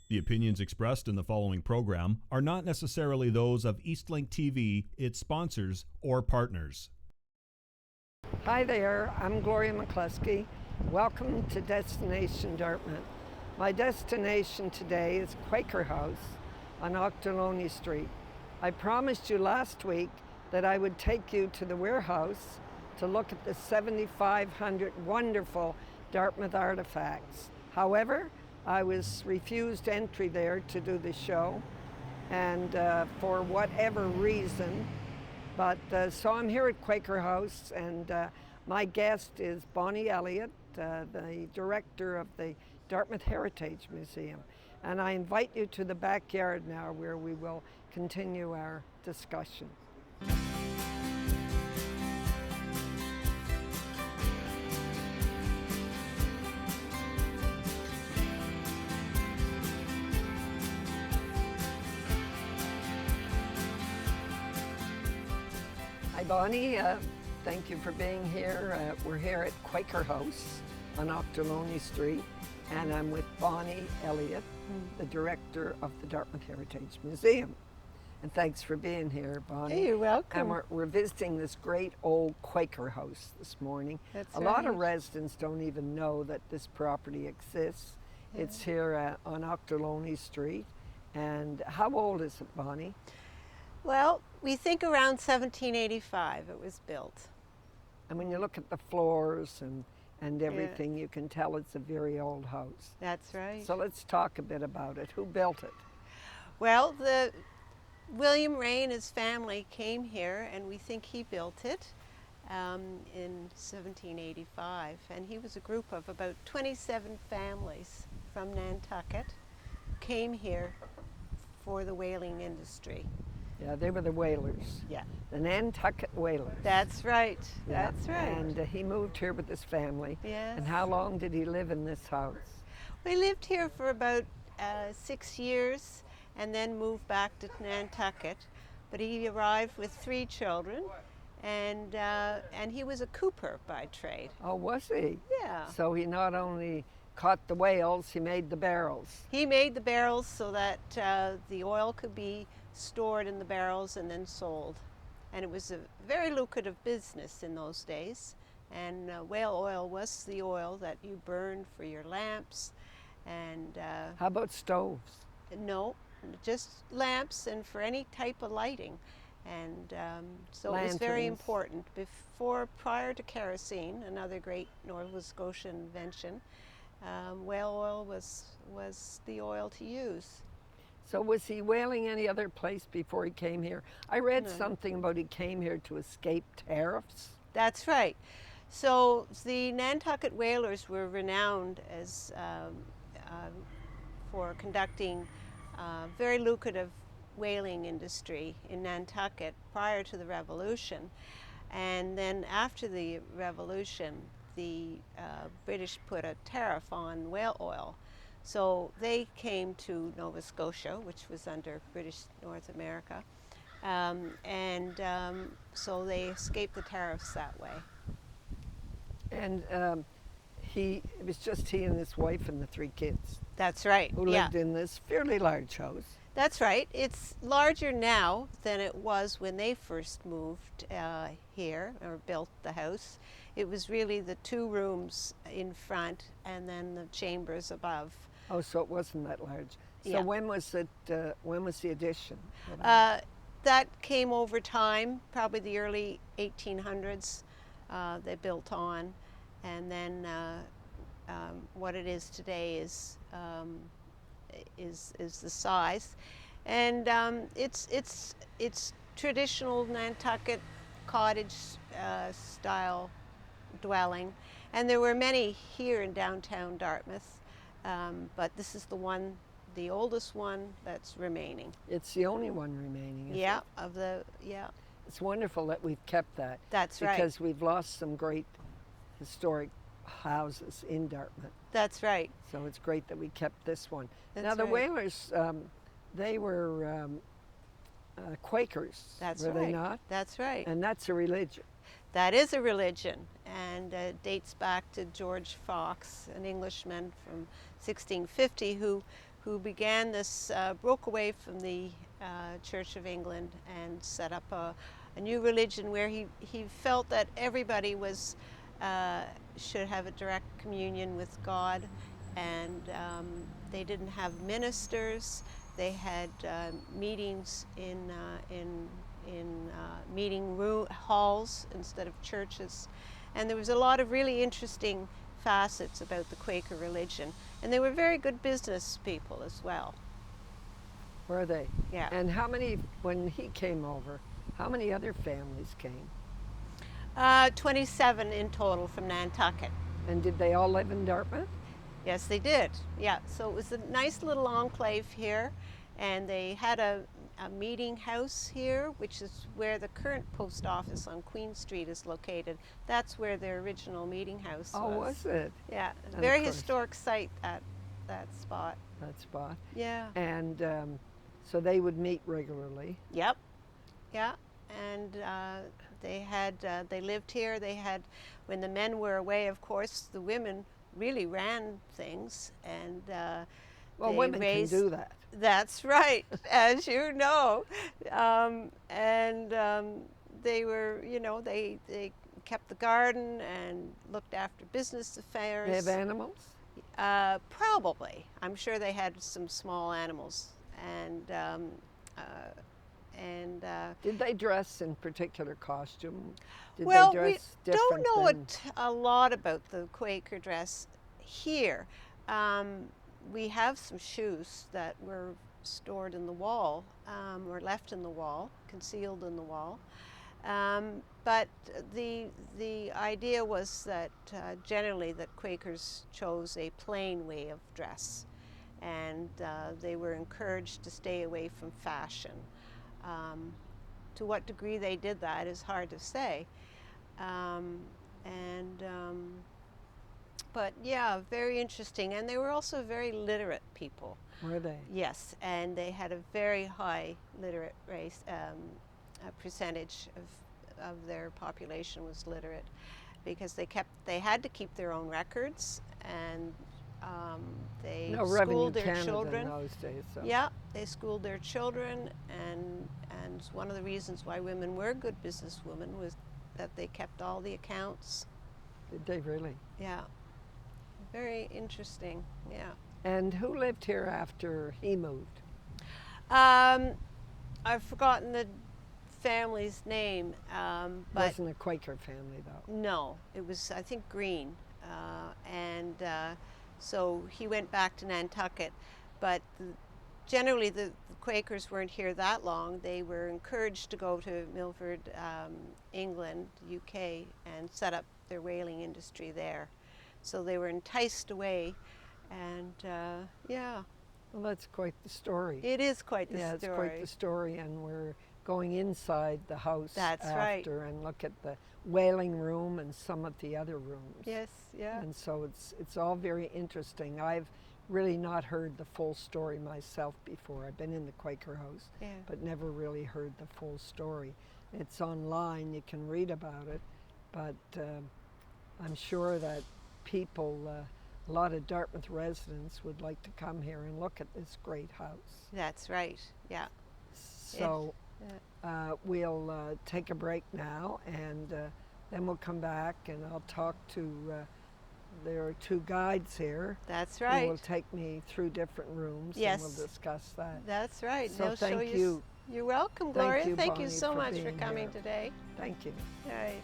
The opinions expressed in the following program are not necessarily those of Eastlink TV, its sponsors, or partners. Hi there, I'm Gloria McCluskey. Welcome to Destination Dartmouth. My destination today is Quaker House on Ochterlony Street. I promised you last week that I would take you to the warehouse to look at the 7,500 wonderful Dartmouth artifacts. However, I was refused entry there to do the show, and for whatever reason. But so I'm here at Quaker House, and my guest is Bonnie Elliott, the director of the Dartmouth Heritage Museum. And I invite you to the backyard now, where we will continue our discussion. Hi Bonnie, thank you for being here. We're here at Quaker House on Ochterlony Street, and I'm with Bonnie Elliott, the director of the Dartmouth Heritage Museum. And thanks for being here, Bonnie. Hey, you're welcome. And we're visiting this great old Quaker house this morning. That's a lot of residents don't even know that this property exists. Yeah. It's here on Ochterlony Street. And how old is it, Bonnie? Well, we think around 1785 it was built. And when you look at the floors and everything, you can tell it's a very old house. That's right. So let's talk a bit about it. Who built it? Well, William Ray and his family came here, and we think he built it in 1785. And he was a group of about 27 families from Nantucket who came here for the whaling industry. Yeah, they were the whalers. Yeah. The Nantucket whalers. That's right. Yeah. That's right. And he moved here with his family. Yes. And how long did he live in this house? We lived here for about 6 years and then moved back to Nantucket. But he arrived with 3 children, and he was a cooper by trade. Oh, was he? Yeah. So he not only caught the whales, he made the barrels. He made the barrels so that the oil could be stored in the barrels and then sold. And it was a very lucrative business in those days. And whale oil was the oil that you burned for your lamps. And how about stoves? No, just lamps and for any type of lighting. And so Lanterns. It was very important. Prior to kerosene, another great Nova Scotian invention, whale oil was the oil to use. So was he whaling any other place before he came here? I read something about he came here to escape tariffs. That's right. So the Nantucket whalers were renowned as for conducting very lucrative whaling industry in Nantucket prior to the Revolution. And then after the Revolution, the British put a tariff on whale oil. So they came to Nova Scotia, which was under British North America, so they escaped the tariffs that way. And it was just he and his wife and the 3 kids. That's right. Who lived in this fairly large house. That's right. It's larger now than it was when they first moved here or built the house. It was really the 2 rooms in front and then the chambers above. Oh, so it wasn't that large. So Yeah. when was it? When was the addition? That came over time, probably the early 1800s. They built on, and then what it is today is the size, and it's traditional Nantucket cottage style dwelling, and there were many here in downtown Dartmouth. But this is the oldest one that's remaining. It's the only one remaining, isn't it? It's wonderful that we've kept that. That's right. Because we've lost some great historic houses in Dartmouth. That's right. So it's great that we kept this one. That's now the right. whalers, they were Quakers, That's were right. they not? That's right. And that's a religion. That is a religion, and dates back to George Fox, an Englishman from 1650, who who began this, broke away from the Church of England and set up a new religion where he felt that everybody was should have a direct communion with God, and they didn't have ministers. They had meetings in meeting halls instead of churches, and there was a lot of really interesting facets about the Quaker religion, and they were very good business people as well. Were they? Yeah. And how many, when he came over, how many other families came? 27 in total from Nantucket. And did they all live in Dartmouth? Yes, they did. Yeah, so it was a nice little enclave here, and they had a meeting house here, which is where the current post office on Queen Street is located. That's where their original meeting house was. Oh, was it? Yeah, And very of course- historic site at that spot. That spot. Yeah. And so they would meet regularly. Yep. Yeah. And they lived here. They had, when the men were away, of course, the women really ran things, and Well, they women raised, can do that. That's right, as you know. They were, they kept the garden and looked after business affairs. They have animals? Probably. I'm sure they had some small animals. Did they dress in particular costume? Did Well, they we dress don't different know than- a lot about the Quaker dress here. We have some shoes that were stored in the wall, or left in the wall, concealed in the wall. But the idea was that generally that Quakers chose a plain way of dress, and they were encouraged to stay away from fashion. To what degree they did that is hard to say. But yeah, very interesting. And they were also very literate people. Were they? Yes, and they had a very high literate race, percentage of their population was literate, because they had to keep their own records, and they No revenue schooled their Canada children. in those days. So. Yeah, they schooled their children, and one of the reasons why women were good businesswomen was that they kept all the accounts. Did they really? Yeah, very interesting. Yeah. And who lived here after he moved? I've forgotten the family's name, but Wasn't a Quaker family though. no, it was, I think, Green, so he went back to Nantucket, but generally the Quakers weren't here that long. They were encouraged to go to Milford, England, UK, and set up their whaling industry there. So they were enticed away, and yeah. Well, that's quite the story. It is quite the yeah, story. it's quite the story, and we're going inside the house That's right. after and look at the whaling room and some of the other rooms. Yes, yeah. And so it's all very interesting. I've really not heard the full story myself before. I've been in the Quaker House, Yeah. but never really heard the full story. It's online, you can read about it, but I'm sure that people, a lot of Dartmouth residents would like to come here and look at this great house. That's right, yeah. So we'll take a break now, and then we'll come back and I'll talk to, there are two guides here. That's Who right. will take me through different rooms, Yes. and we'll discuss that. That's right. So They'll show thank you. you. You're welcome, Thank Gloria. you, Thank you Bonnie, so for much for being coming here. today. Thank you. All right.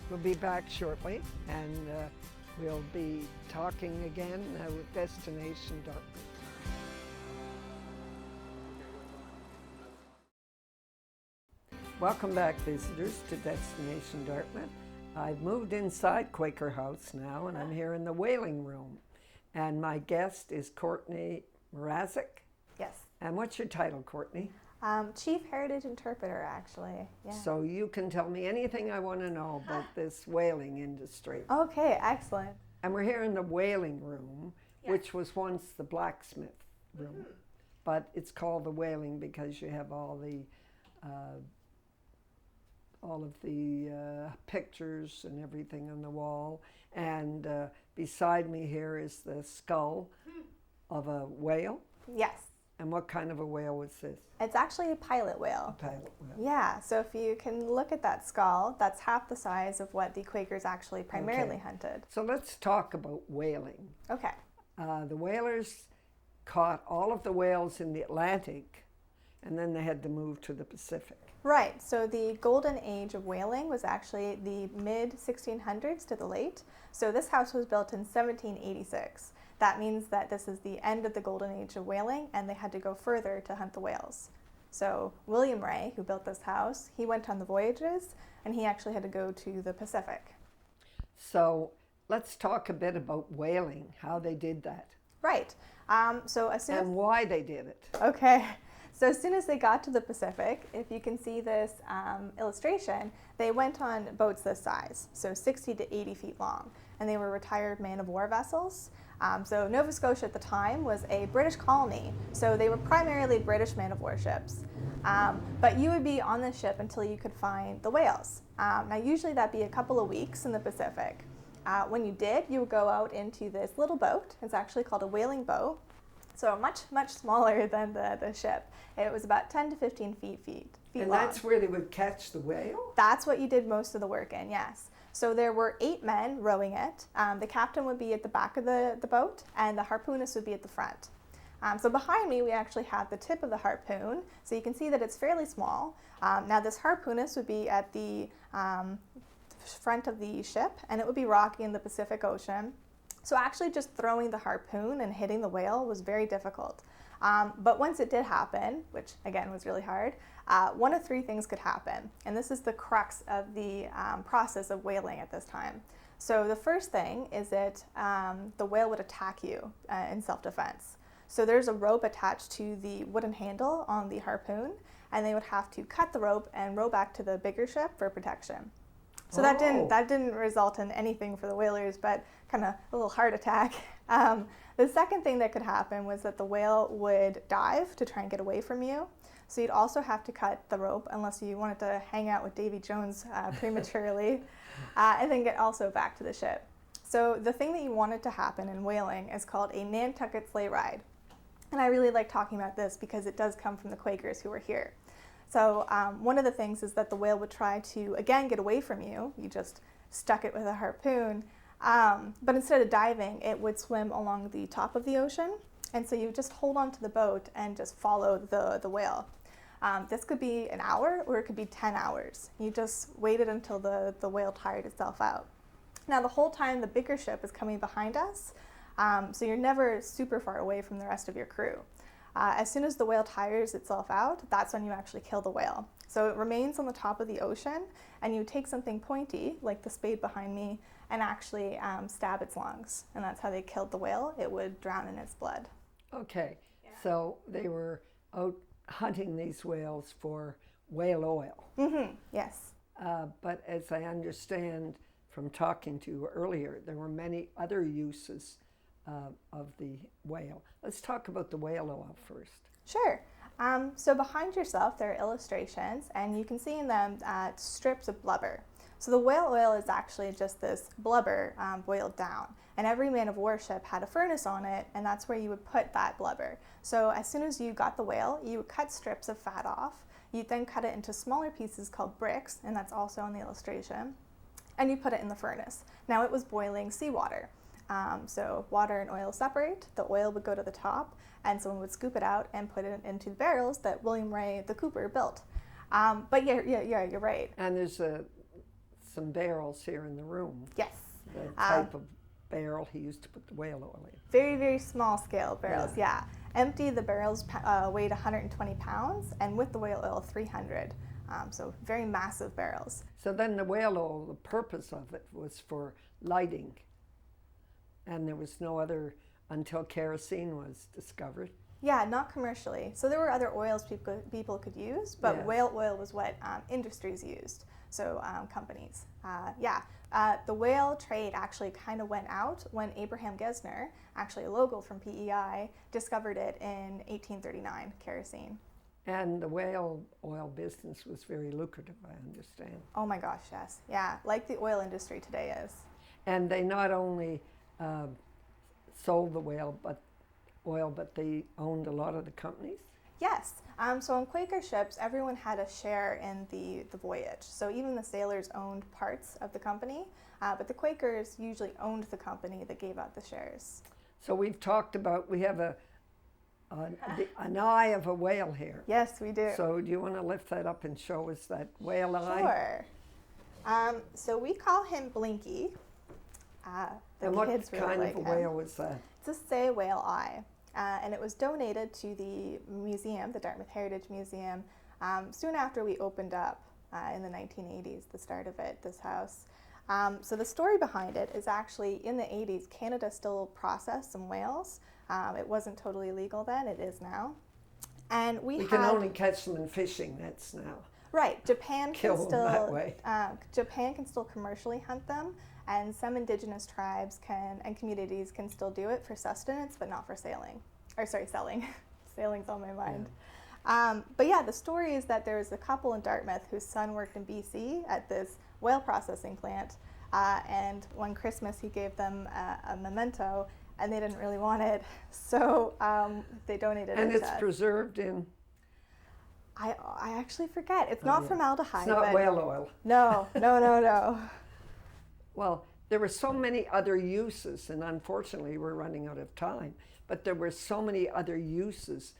We'll be back shortly, and we'll be talking again with Destination Dartmouth. Welcome back, visitors, to Destination Dartmouth. I've moved inside Quaker House now, and I'm here in the whaling room. And my guest is Courtney Mrazek. Yes. And what's your title, Courtney? Chief Heritage Interpreter, actually. Yeah. So you can tell me anything I want to know about this whaling industry. Okay, excellent. And we're here in the whaling room, which was once the blacksmith room. But it's called the whaling because you have all of the pictures and everything on the wall. And beside me here is the skull of a whale. Yes. And what kind of a whale was this? It's actually a pilot whale. A pilot whale. Yeah, so if you can look at that skull, that's half the size of what the Quakers actually primarily hunted. So let's talk about whaling. Okay. The whalers caught all of the whales in the Atlantic, and then they had to move to the Pacific. Right, so the golden age of whaling was actually the mid-1600s to the late. So this house was built in 1786. That means that this is the end of the golden age of whaling, and they had to go further to hunt the whales. So William Ray, who built this house, he went on the voyages, and he actually had to go to the Pacific. So let's talk a bit about whaling, how they did that. Right. So as soon as... And why they did it. Okay. So as soon as they got to the Pacific, if you can see this illustration, they went on boats this size, so 60 to 80 feet long, and they were retired man-of-war vessels. So Nova Scotia at the time was a British colony, so they were primarily British man-of-war ships. But you would be on the ship until you could find the whales. Now usually that'd be a couple of weeks in the Pacific. When you did, you would go out into this little boat. It's actually called a whaling boat. So much, much smaller than the ship. It was about 10 to 15 feet And long. that's where they would catch the whale? That's what you did most of the work in, yes. So there were 8 men rowing it. The captain would be at the back of the boat, and the harpoonist would be at the front. So behind me, we actually have the tip of the harpoon. So you can see that it's fairly small. Now this harpoonist would be at the front of the ship, and it would be rocky in the Pacific Ocean. So actually just throwing the harpoon and hitting the whale was very difficult. But once it did happen, which again was really hard, one of 3 things could happen. And this is the crux of the process of whaling at this time. So the first thing is that the whale would attack you in self-defense. So there's a rope attached to the wooden handle on the harpoon, and they would have to cut the rope and row back to the bigger ship for protection. So that didn't result in anything for the whalers, but kind of a little heart attack. The second thing that could happen was that the whale would dive to try and get away from you. So you'd also have to cut the rope unless you wanted to hang out with Davy Jones prematurely, and then get also back to the ship. So the thing that you wanted to happen in whaling is called a Nantucket sleigh ride. And I really like talking about this because it does come from the Quakers who were here. So one of the things is that the whale would try to, again, get away from you. You just stuck it with a harpoon. But instead of diving, it would swim along the top of the ocean. And so you just hold on to the boat and just follow the whale. This could be an hour or it could be 10 hours. You just waited until the whale tired itself out. Now the whole time the bigger ship is coming behind us, so you're never super far away from the rest of your crew. As soon as the whale tires itself out, that's when you actually kill the whale. So it remains on the top of the ocean, and you take something pointy, like the spade behind me, and actually stab its lungs. And that's how they killed the whale. It would drown in its blood. Okay, so they were out hunting these whales for whale oil. Mm-hmm. Yes. But as I understand from talking to you earlier, there were many other uses of the whale. Let's talk about the whale oil first. Sure. So behind yourself there are illustrations, and you can see in them strips of blubber. So the whale oil is actually just this blubber boiled down, and every man-of-war ship had a furnace on it, and that's where you would put that blubber. So as soon as you got the whale, you would cut strips of fat off. You'd then cut it into smaller pieces called bricks, and that's also on the illustration, and you put it in the furnace. Now it was boiling seawater. So water and oil separate, the oil would go to the top, and someone would scoop it out and put it into the barrels that William Ray, the cooper, built. But yeah, you're right. And there's some barrels here in the room. Yes. The type of barrel he used to put the whale oil in. Very, very small scale barrels, yeah. Empty, the barrels weighed 120 pounds, and with the whale oil, 300. So very massive barrels. So then the whale oil, the purpose of it was for lighting. And there was no other until kerosene was discovered. Yeah, not commercially. So there were other oils people could use, but Yes. whale oil was what industries used, so companies. The whale trade actually kind of went out when Abraham Gesner, actually a local from PEI, discovered it in 1839, kerosene. And the whale oil business was very lucrative, I understand. Oh my gosh, yes. Yeah, like the oil industry today is. And they not only sold the whale, but oil, but they owned a lot of the companies? Yes. So on Quaker ships, everyone had a share in the voyage. So even the sailors owned parts of the company, but the Quakers usually owned the company that gave out the shares. So we've talked about, we have an eye of a whale here. Yes, we do. So do you want to lift that up and show us that whale eye? Sure. So we call him Blinky. And what kind of a whale was that? It's a sei whale eye. And it was donated to the museum, the Dartmouth Heritage Museum, soon after we opened up in the 1980s, the start of it, this house. So the story behind it is actually in the 80s, Canada still processed some whales. It wasn't totally legal then, it is now. And we can only catch them in fishing nets now. Right, Japan Kill can them still that way. Japan can still commercially hunt them, and some indigenous tribes and communities can still do it for sustenance, but not for sailing. Or sorry, selling. Sailing's on my mind. Yeah. But yeah, the story is that there was a couple in Dartmouth whose son worked in BC at this whale processing plant, and one Christmas he gave them a memento, and they didn't really want it, so they donated it. And it's preserved in? I actually forget. It's not formaldehyde. It's not whale oil. No. Well, there were so many other uses, and unfortunately we're running out of time, but there were so many other uses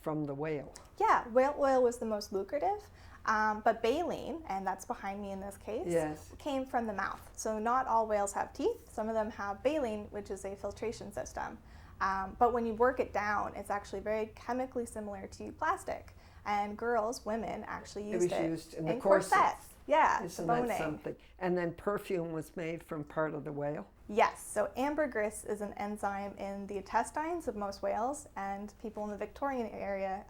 from the whale. Yeah, whale oil was the most lucrative, but baleen, and that's behind me in this case, yes, came from the mouth. So not all whales have teeth. Some of them have baleen, which is a filtration system. But when you work it down, it's actually very chemically similar to plastic. And women actually used it. It was used in the corsets. Yeah, isn't that something? And then perfume was made from part of the whale? Yes, so ambergris is an enzyme in the intestines of most whales, and people in the Victorian area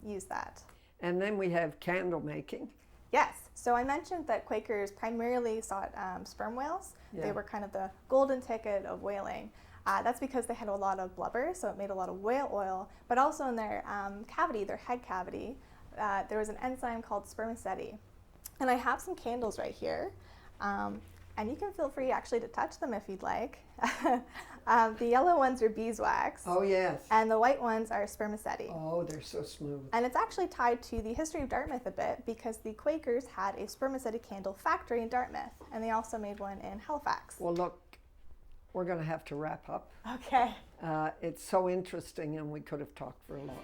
use that. And then we have candle making. Yes, so I mentioned that Quakers primarily sought sperm whales. Yeah. They were kind of the golden ticket of whaling. That's because they had a lot of blubber, so it made a lot of whale oil, but also in their cavity, their head cavity, there was an enzyme called spermaceti. And I have some candles right here, and you can feel free actually to touch them if you'd like. The yellow ones are beeswax. Oh, yes. And the white ones are spermaceti. Oh, they're so smooth. And it's actually tied to the history of Dartmouth a bit, because the Quakers had a spermaceti candle factory in Dartmouth, and they also made one in Halifax. Well, look, we're going to have to wrap up. Okay. It's so interesting, and we could have talked for a lot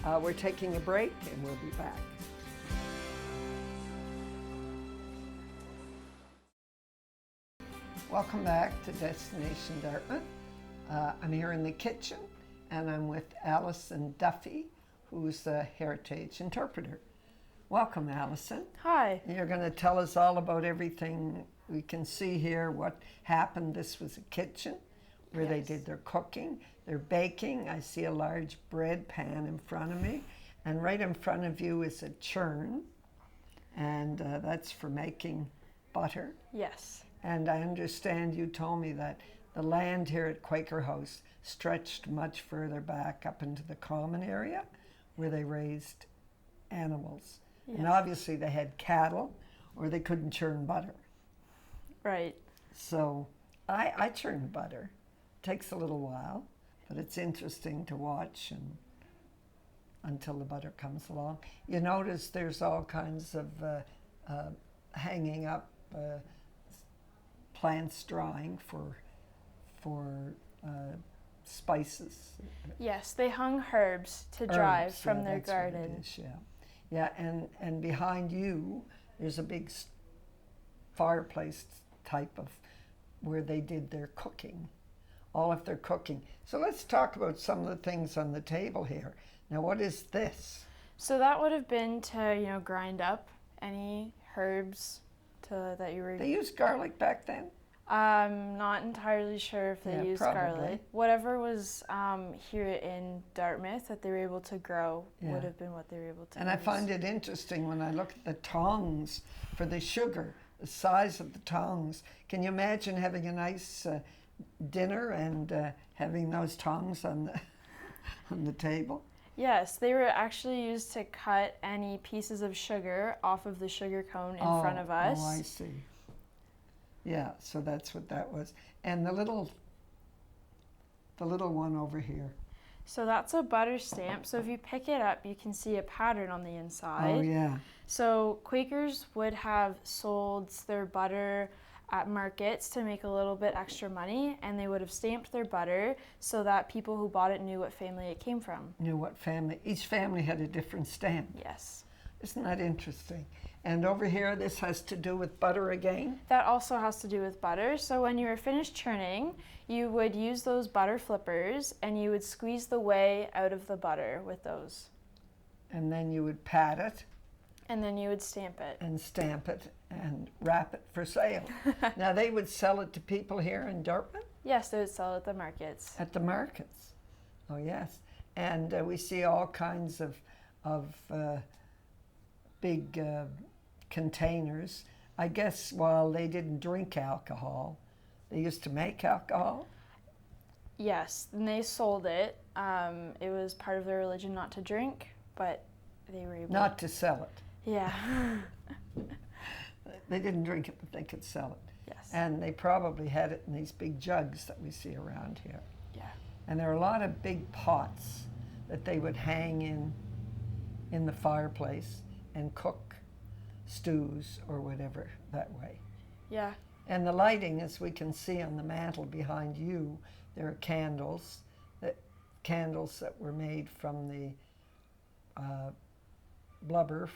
more. We're taking a break, and we'll be back. Welcome back to Destination Dartmouth. I'm here in the kitchen, and I'm with Alison Duffy, who's a heritage interpreter. Welcome, Alison. Hi. You're going to tell us all about everything we can see here, what happened. This was a kitchen where they did their cooking, their baking. I see a large bread pan in front of me, and right in front of you is a churn, and that's for making butter. Yes. And I understand you told me that the land here at Quaker House stretched much further back up into the common area where they raised animals. Yes. And obviously they had cattle or they couldn't churn butter. Right. So I churn butter. It takes a little while, but it's interesting to watch and until the butter comes along. You notice there's all kinds of hanging up plants drying for spices. Yes, they hung herbs to dry from their garden. What it is, yeah, and behind you there's a big fireplace type of where they did their cooking, all of their cooking. So let's talk about some of the things on the table here. Now, what is this? So that would have been to, grind up any herbs that you were... They used garlic back then? I'm not entirely sure if they used garlic. Whatever was here in Dartmouth that they were able to grow would have been what they were able to use. I find it interesting when I look at the tongs for the sugar, the size of the tongs. Can you imagine having a nice dinner and having those tongs on the table? Yes, they were actually used to cut any pieces of sugar off of the sugar cone in front of us. Oh, I see. Yeah, so that's what that was. And the little the little one over here? So that's a butter stamp. So if you pick it up, you can see a pattern on the inside. Oh, yeah. So Quakers would have sold their butter at markets to make a little bit extra money, and they would have stamped their butter so that people who bought it knew what family it came from. Knew what family. Each family had a different stamp. Yes. Isn't that interesting? And over here, this has to do with butter again? That also has to do with butter. So when you were finished churning, you would use those butter flippers and you would squeeze the whey out of the butter with those. And then you would pat it. And then you would stamp it. And stamp it and wrap it for sale. Now they would sell it to people here in Dartmouth? Yes, they would sell it at the markets. At the markets. Oh yes. And we see all kinds of big containers. I guess while they didn't drink alcohol, they used to make alcohol? Yes, and they sold it. It was part of their religion not to drink, but they were able not to sell it. Yeah. They didn't drink it, but they could sell it. Yes. And they probably had it in these big jugs that we see around here. Yeah. And there are a lot of big pots that they would hang in the fireplace and cook stews or whatever that way. Yeah. And the lighting, as we can see on the mantle behind you, there are candles that were made from the blubber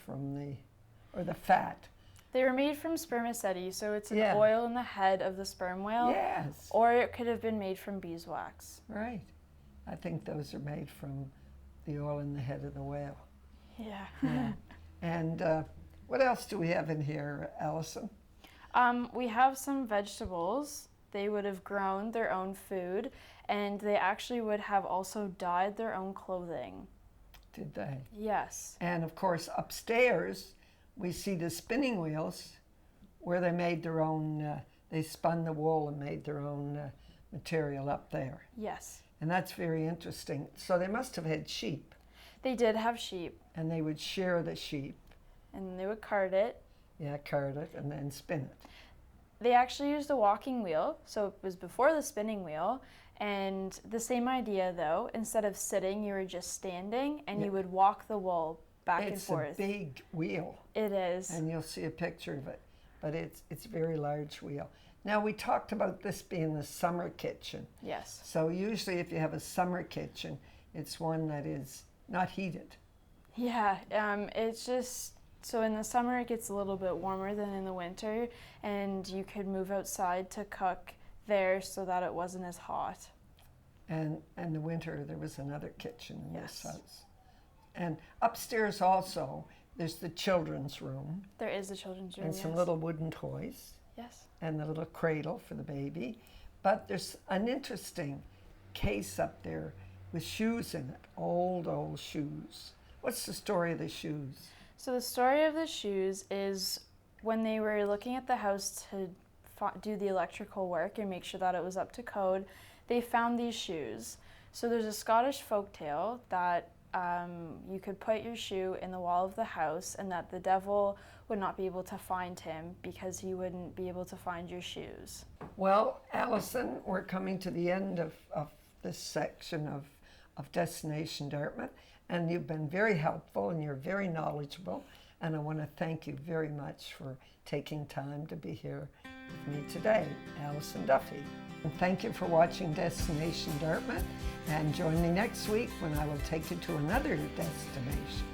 or the fat. They were made from spermaceti, so it's an Yeah. oil in the head of the sperm whale. Yes. Or it could have been made from beeswax. Right. I think those are made from the oil in the head of the whale. Yeah. Yeah. And what else do we have in here, Allison? We have some vegetables. They would have grown their own food, and they actually would have also dyed their own clothing. Did they? Yes. And of course, upstairs, we see the spinning wheels where they made their own, they spun the wool and made their own material up there. Yes. And that's very interesting. So they must have had sheep. They did have sheep. And they would shear the sheep. And they would card it. Yeah, card it and then spin it. They actually used a walking wheel, so it was before the spinning wheel. And the same idea though, instead of sitting, you were just standing and you would walk the wool back and forth. It's a big wheel. It is. And you'll see a picture of it, but it's a very large wheel. Now we talked about this being the summer kitchen. Yes. So usually if you have a summer kitchen, it's one that is not heated. Yeah, it's just, so in the summer it gets a little bit warmer than in the winter, and you could move outside to cook there so that it wasn't as hot. And in the winter there was another kitchen in this Yes. house. And upstairs also, there's the children's room. There is a children's room, And some yes. little wooden toys. Yes. And the little cradle for the baby. But there's an interesting case up there with shoes in it, old shoes. What's the story of the shoes? So the story of the shoes is when they were looking at the house to do the electrical work and make sure that it was up to code, they found these shoes. So there's a Scottish folktale that you could put your shoe in the wall of the house and that the devil would not be able to find him because he wouldn't be able to find your shoes. Well, Allison, we're coming to the end of this section of Destination Dartmouth, and you've been very helpful and you're very knowledgeable, and I want to thank you very much for taking time to be here with me today, Allison Duffy. And thank you for watching Destination Dartmouth, and join me next week when I will take you to another destination.